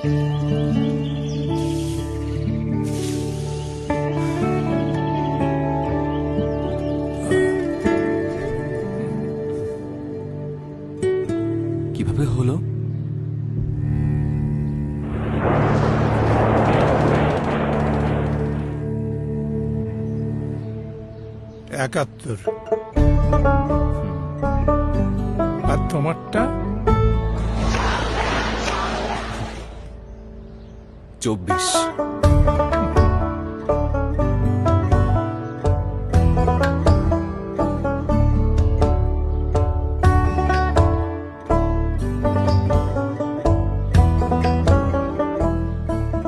কিভাবে হলো? একাত্তর। আর তোমারটা? 24।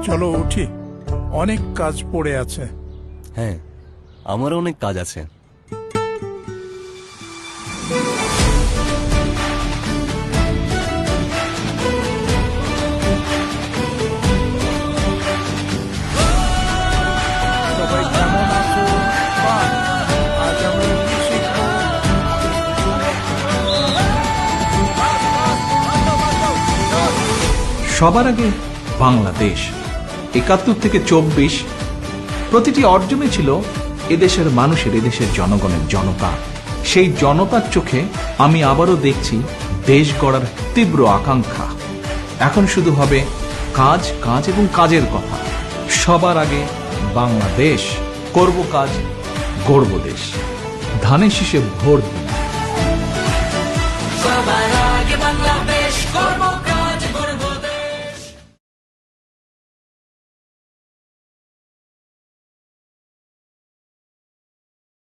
চলো উঠি, অনেক কাজ পড়ে আছে। হ্যাঁ, আমারও অনেক কাজ আছে। সবাই কেমন আছো? বাহ, আজ আমরা কি শিখবো? সবার আগে বাংলাদেশ ৭১ থেকে ২৪, প্রতিটি অর্জনে ছিল এদেশের মানুষের, এদেশের জনগণের, জনতা। সেই জনতার চোখে আমি আবারও দেখছি দেশ গড়ার তীব্র আকাঙ্ক্ষা। এখন শুধু হবে কাজ, কাজ এবং কাজের কথা। সবার আগে বাংলাদেশ, করব কাজ, গড়ব দেশ। ধানের শীষে ভোট দিন।